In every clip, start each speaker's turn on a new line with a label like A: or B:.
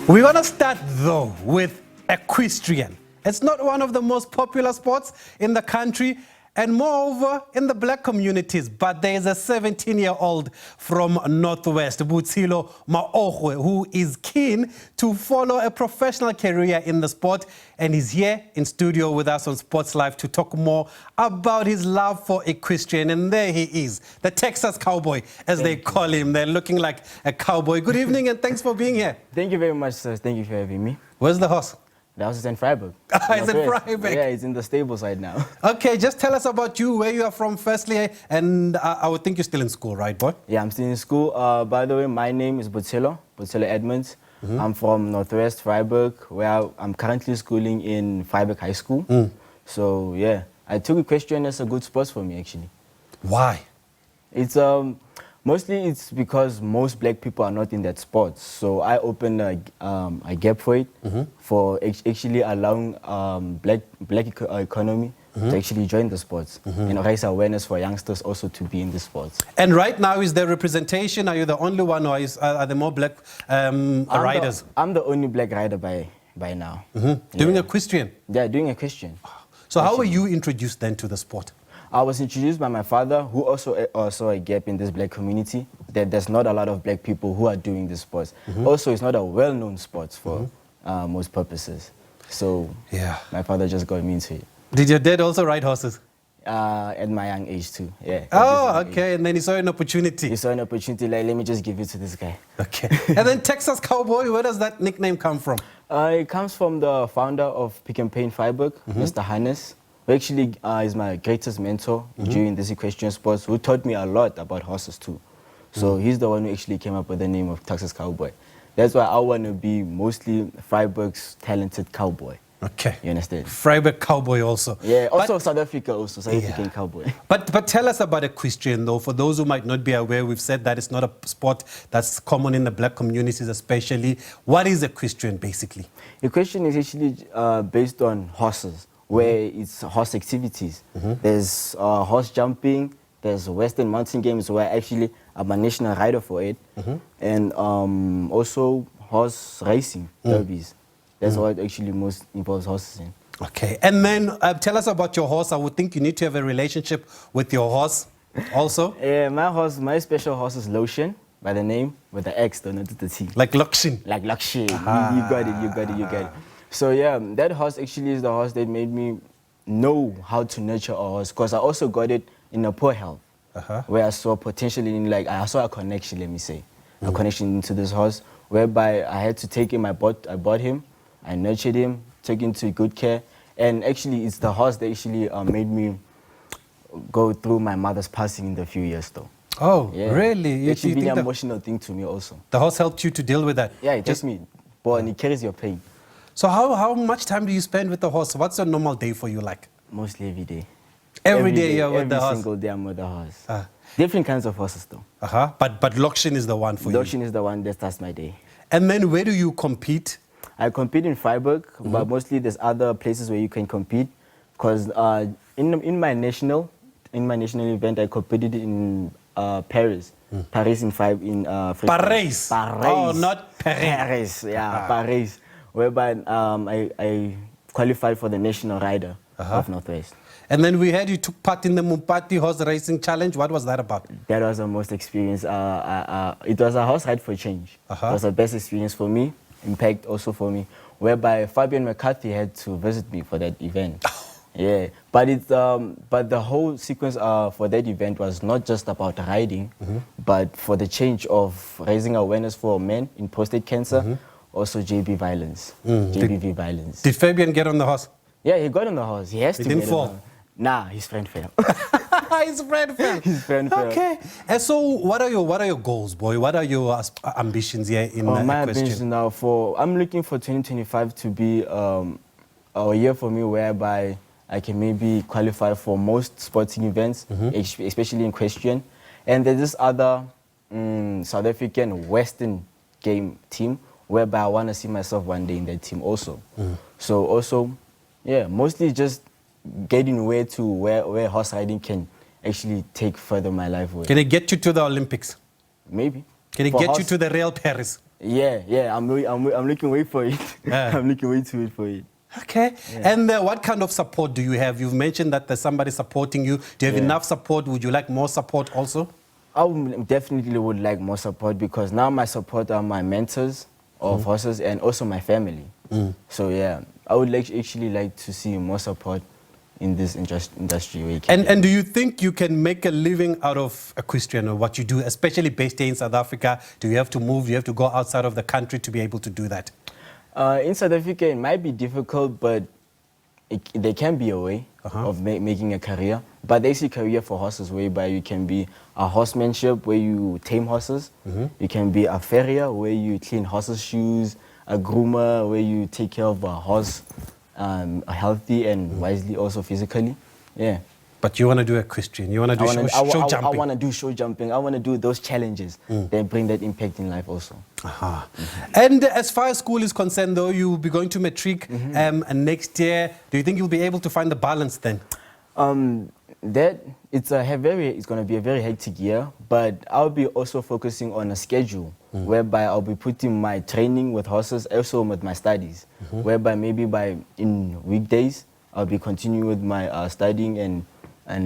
A: We're going to start, though, with equestrian. It's not one of the most popular sports in the country, and moreover, in the black communities. But there is a 17-year-old from Northwest, Botshelo Maogwe, who is keen to follow a professional career in the sport, and he's here in studio with us on Sports Live to talk more about his love for equestrian. And there he is, the Texas cowboy, as they call him. They're looking like a cowboy. Good evening, and thanks for being here.
B: Thank you very much, sir. Thank you for having me.
A: Where's the horse?
B: The house is in Freiburg.
A: It's in Freiburg.
B: Yeah, it's in the stables right now.
A: Okay, just tell us about you, where you are from firstly, and I would think you're still in school, right, boy?
B: Yeah, I'm still in school. By the way, my name is Botshelo Edmonds. I'm from Northwest Freiburg, where I'm currently schooling in Freiburg High School. So, yeah, I took equestrian as a good sport for me, actually.
A: Why?
B: It's mostly it's because most black people are not in that sport. So I opened a gap for it, for actually allowing black economy to actually join the sports and raise awareness for youngsters also to be in the sports.
A: And right now, is there representation? Are you the only one, or are there more black riders?
B: I'm the only black rider by now.
A: Doing equestrian?
B: Yeah, doing equestrian.
A: So how were you introduced then to the sport?
B: I was introduced by my father, who also saw a gap in this black community, that there's not a lot of black people who are doing this sport. Also, it's not a well-known sport for most purposes. So
A: yeah,
B: my father just got me into it.
A: Did your dad also ride horses?
B: At my young age too, yeah.
A: Oh, okay, and then he saw an opportunity.
B: He saw an opportunity, like, let me just give it to this guy.
A: Okay. And then Texas Cowboy, where does that nickname come from?
B: It comes from the founder of Pick and Pay in Freiburg, Mr. Hannes, who actually is my greatest mentor during this equestrian sports, who taught me a lot about horses too. So he's the one who actually came up with the name of Texas Cowboy. That's why I want to be mostly Freiburg's talented cowboy. Okay. You understand?
A: Freiburg cowboy also.
B: Yeah, also South Africa also, South African cowboy.
A: But tell us about equestrian though. For those who might not be aware, we've said that it's not a sport that's common in the black communities especially. What is equestrian basically? Equestrian
B: is actually based on horses, where it's horse activities. There's horse jumping, there's Western mountain games where actually I'm a national rider for it, and also horse racing, derbies. That's what actually most involves horses in. Okay, and then tell us about your horse. I would think you need to have a relationship with your horse also. Yeah, my special horse is Lotion, by the name, with the X, not the T.
A: Like Lokshin?
B: Like Lokshin. You got it. So yeah, that horse actually is the horse that made me know how to nurture a horse, because I also got it in a poor health, where I saw potential in, like, I saw a connection, let me say, a connection into this horse, whereby I had to take him, I bought him, I nurtured him, took him to good care, and actually it's the horse that actually made me go through my mother's passing in the few years though. Oh, yeah. Really? It's actually been an emotional thing to me also.
A: The horse helped you to deal with that?
B: Yeah, it just me. Boy, and it carries your pain.
A: So how much time do you spend with the horse? What's a normal day for you like?
B: Mostly every day.
A: Every day you're with the horse?
B: Every single day I'm with the horse. Different kinds of horses though.
A: But Lokshin is the one for you?
B: Lokshin is the one that starts my day.
A: And then where do you compete?
B: I compete in Freiburg, but mostly there's other places where you can compete. Because in my national event, I competed in Paris. Paris in France.
A: Paris? Oh, not Paris.
B: Paris, yeah, Paris. Whereby I qualified for the national rider of Northwest.
A: And then we heard you took part in the Mumpati Horse Racing Challenge. What was that about?
B: That was the most experience. It was a horse ride for change. It was the best experience for me, impact also for me, whereby Fabian McCarthy had to visit me for that event. Yeah, but the whole sequence for that event was not just about riding, but for the change of raising awareness for men in prostate cancer, also JB violence, JBV violence.
A: Did Fabian get on the horse?
B: Yeah, he got on the horse. He has to.
A: He didn't fall?
B: Nah, his friend fell.
A: His friend fell.
B: His friend fell.
A: Okay. And so, what are your goals, boy? What are your ambitions here in
B: my ambitions now I'm looking for 2025 to be a year for me whereby I can maybe qualify for most sporting events, especially in equestrian. And there's this other South African Western game team whereby I want to see myself one day in that team also. So also, yeah, mostly just getting where horse riding can actually take further my life with.
A: Can it get you to the Olympics?
B: Maybe.
A: Can it get you to the real Paris?
B: Yeah. I'm looking way for it. I'm looking way to it for it.
A: Okay. Yeah. And what kind of support do you have? You've mentioned that there's somebody supporting you. Do you have enough support? Would you like more support also?
B: I definitely would like more support because now my support are my mentors of horses and also my family. So yeah, I would actually like to see more support in this industry.
A: And do you think you can make a living out of equestrian or what you do, especially based here in South Africa? Do you have to move? Do you have to go outside of the country to be able to do that?
B: In South Africa, it might be difficult, but there can be a way of making a career. But there's a career for horses whereby you can be a horsemanship where you tame horses. You can be a farrier where you clean horses' shoes, a groomer where you take care of a horse healthy and wisely also physically. Yeah.
A: But you want to do equestrian, you want to do show jumping.
B: I want to do show jumping. I want to do those challenges that bring that impact in life also.
A: And as far as school is concerned, though, you'll be going to matric next year. Do you think you'll be able to find the balance then?
B: It's going to be a very hectic year, but I'll be also focusing on a schedule whereby I'll be putting my training with horses also with my studies, whereby maybe in weekdays I'll be continuing with my studying and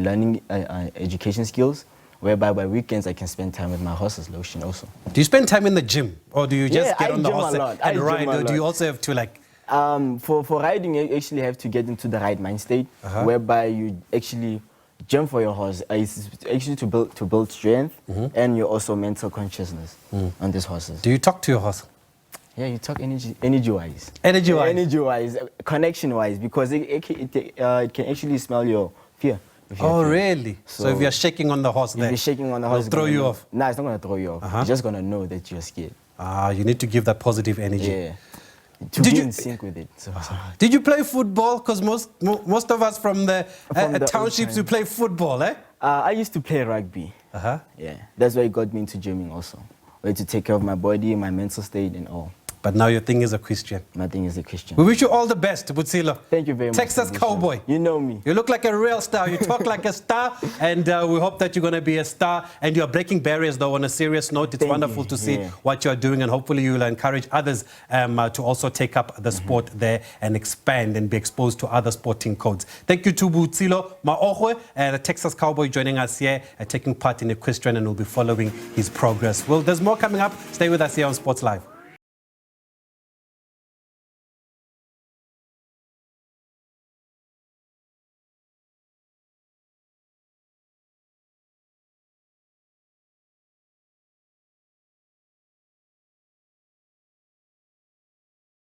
B: learning education skills, whereby by weekends I can spend time with my horses, Lotion also.
A: Do you spend time in the gym, or do you just get on the horse and ride, or do you also have to like...
B: For riding, you actually have to get into the right mind state, whereby you actually gym for your horse. It's actually to build strength and your also mental consciousness on these horses.
A: Do you talk to your horse?
B: Yeah, you talk energy-wise.
A: Energy-wise?
B: Energy-wise, connection-wise, because it can actually smell your fear.
A: Oh, really? So if you're shaking on the horse there,
B: if you're shaking on the horse,
A: it'll throw you off?
B: No, it's not going to throw you off. You're just going to know that you're scared.
A: You need to give that positive energy.
B: Yeah. To be in sync with it.
A: Did you play football? Because most of us from the townships, we play football, eh?
B: I used to play rugby. Yeah. That's why it got me into gymming also. Where to take care of my body, my mental state and all.
A: But now your thing is equestrian.
B: My thing is equestrian.
A: We wish you all the best, Botshelo.
B: Thank you very much.
A: Texas Cowboy.
B: You know me.
A: You look like a real star. You talk like a star. And we hope that you're going to be a star. And you're breaking barriers, though, on a serious note. It's wonderful to see what you're doing. And hopefully you'll encourage others to also take up the sport there and expand and be exposed to other sporting codes. Thank you to Botshelo Maogwe, the Texas Cowboy, joining us here and taking part in equestrian. And we'll be following his progress. Well, there's more coming up. Stay with us here on Sports Live.